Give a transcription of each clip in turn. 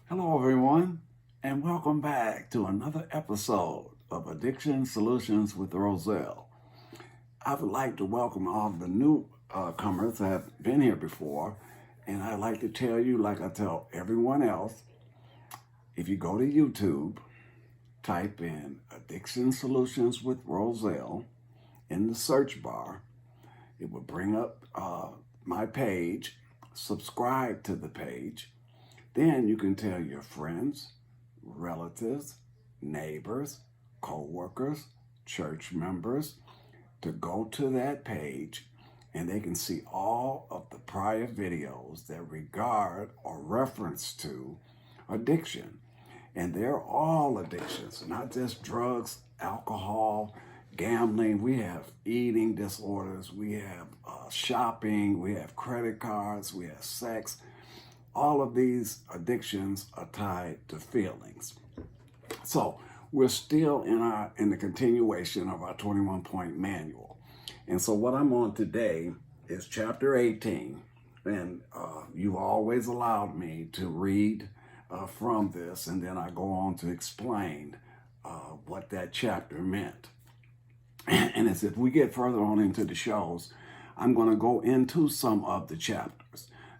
Hello, everyone, and welcome back to another episode of Addiction Solutions with Roselle. I would like to welcome all of the new comers that have been here before, and I'd like to tell you, like I tell everyone else, if you go to YouTube, type in Addiction Solutions with Roselle in the search bar, it will bring up my page. Subscribe to the page. Then you can tell your friends, relatives, neighbors, co-workers, church members to go to that page, and they can see all of the prior videos that regard or reference to addiction. And they're all addictions, not just drugs, alcohol, gambling. We have eating disorders, we have shopping, we have credit cards, we have sex. All of these addictions are tied to feelings. So we're still in the continuation of our 21-point manual. And so what I'm on today is chapter 18. And you've always allowed me to read from this, and then I go on to explain what that chapter meant. And as if we get further on into the shows, I'm going to go into some of the chapters.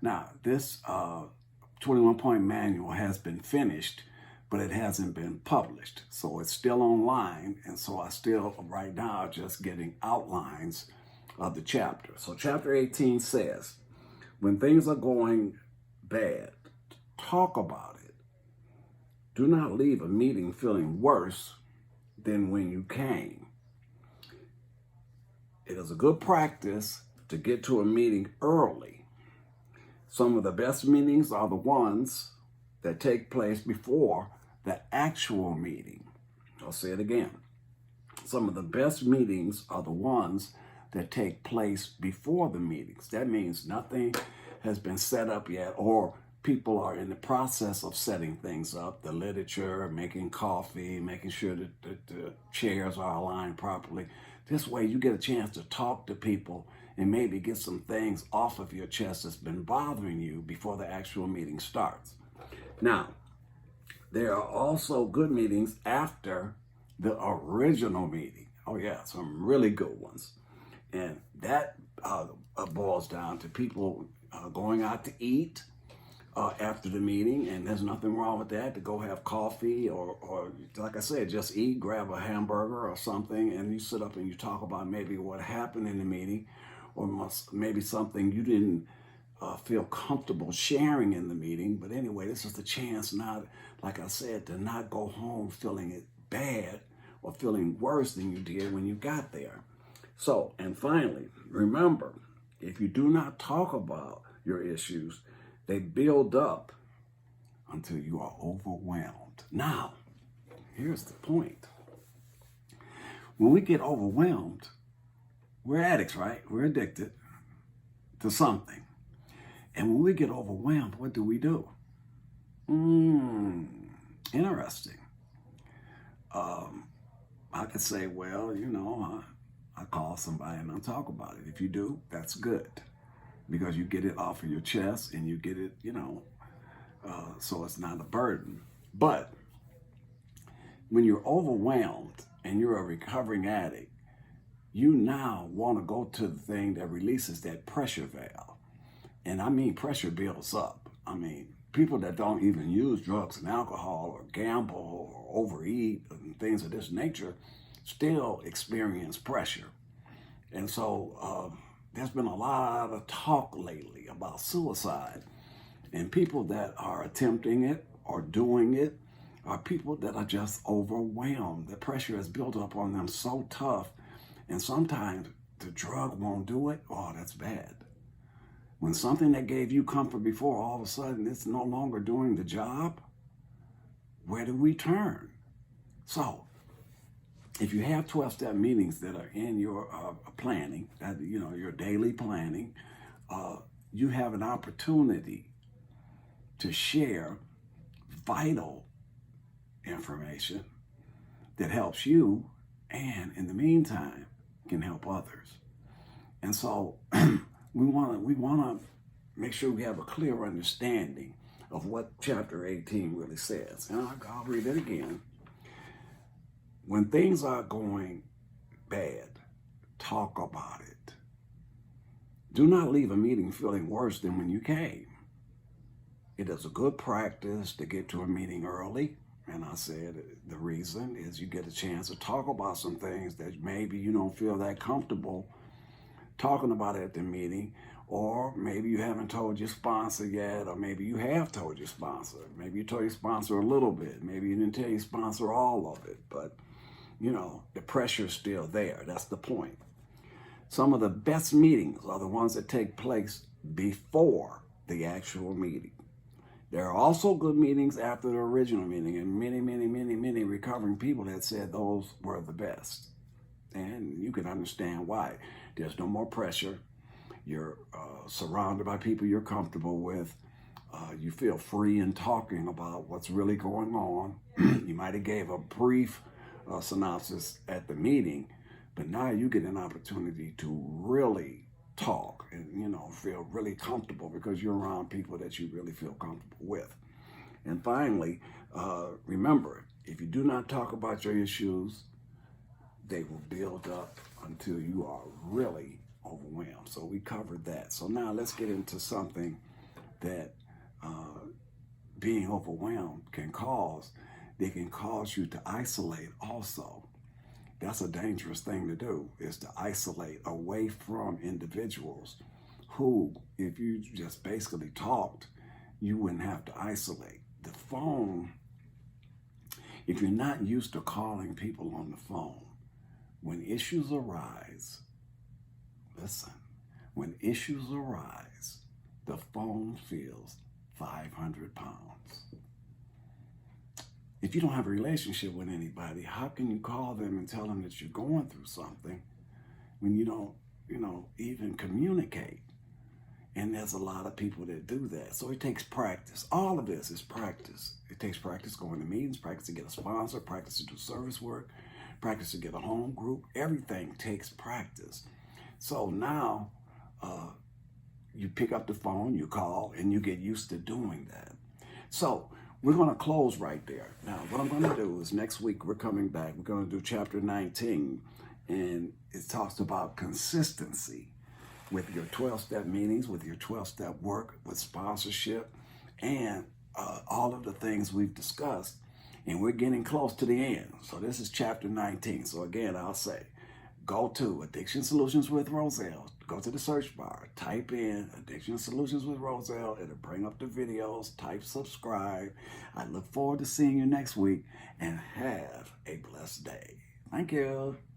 Now, this 21-point manual has been finished, but it hasn't been published. So it's still online, and so I still, right now, just getting outlines of the chapter. So chapter 18 says, when things are going bad, talk about it. Do not leave a meeting feeling worse than when you came. It is a good practice to get to a meeting early. Some of the best meetings are the ones that take place before the actual meeting. I'll say it again. Some of the best meetings are the ones that take place before the meetings. That means nothing has been set up yet, or people are in the process of setting things up, the literature, making coffee, making sure that the chairs are aligned properly. This way you get a chance to talk to people and maybe get some things off of your chest that's been bothering you before the actual meeting starts. Now, there are also good meetings after the original meeting. Oh yeah, some really good ones. And that boils down to people going out to eat after the meeting, and there's nothing wrong with that, to go have coffee or like I said, just eat, grab a hamburger or something, and you sit up and you talk about maybe what happened in the meeting, or maybe something you didn't feel comfortable sharing in the meeting. But anyway, this is the chance now, like I said, to not go home feeling it bad or feeling worse than you did when you got there. So, and finally, remember, if you do not talk about your issues, they build up until you are overwhelmed. Now, here's the point. When we get overwhelmed, we're addicts, right? We're addicted to something. And when we get overwhelmed, what do? Interesting. I could say, well, I call somebody and I'll talk about it. If you do, that's good, because you get it off of your chest and you get it, so it's not a burden. But when you're overwhelmed and you're a recovering addict, you now want to go to the thing that releases that pressure valve. And I mean, pressure builds up. I mean, people that don't even use drugs and alcohol or gamble or overeat and things of this nature still experience pressure. And so there's been a lot of talk lately about suicide. And people that are attempting it or doing it are people that are just overwhelmed. The pressure has built up on them so tough. And sometimes the drug won't do it. Oh, that's bad. When something that gave you comfort before, all of a sudden it's no longer doing the job, where do we turn? So, if you have 12-step meetings that are in your planning, that your daily planning, you have an opportunity to share vital information that helps you, and in the meantime can help others. And so we want to make sure we have a clear understanding of what chapter 18 really says. And I'll read it again. When things are going bad, talk about it. Do not leave a meeting feeling worse than when you came. It is a good practice to get to a meeting early. And I said the reason is you get a chance to talk about some things that maybe you don't feel that comfortable talking about it at the meeting, or maybe you haven't told your sponsor yet, or maybe you have told your sponsor. Maybe you told your sponsor a little bit. Maybe you didn't tell your sponsor all of it, but you know, the pressure's still there. That's the point. Some of the best meetings are the ones that take place before the actual meeting. There are also good meetings after the original meeting, and many recovering people that said those were the best. And you can understand why. There's no more pressure. You're surrounded by people you're comfortable with. You feel free in talking about what's really going on. You might have gave a brief synopsis at the meeting, but now you get an opportunity to really talk and, you know, feel really comfortable because you're around people that you really feel comfortable with. And finally, remember, if you do not talk about your issues, they will build up until you are really overwhelmed. So we covered that. So now let's get into something that being overwhelmed can cause. They can cause you to isolate also. That's a dangerous thing to do, is to isolate away from individuals who, if you just basically talked, you wouldn't have to isolate. The phone, if you're not used to calling people on the phone, when issues arise, listen, when issues arise, the phone feels 500 pounds. If you don't have a relationship with anybody, how can you call them and tell them that you're going through something when you don't, even communicate? And there's a lot of people that do that. So it takes practice. All of this is practice. It takes practice going to meetings, practice to get a sponsor, practice to do service work, practice to get a home group. Everything takes practice. So now you pick up the phone, you call, and you get used to doing that. So we're going to close right there. Now, what I'm going to do is next week we're coming back. We're going to do chapter 19, and it talks about consistency with your 12-step meetings, with your 12-step work, with sponsorship, and all of the things we've discussed. And we're getting close to the end. So this is chapter 19. So again, I'll say, go to Addiction Solutions with Roselle. Go to the search bar, type in Addiction Solutions with Roselle. It'll bring up the videos, type subscribe. I look forward to seeing you next week, and have a blessed day. Thank you.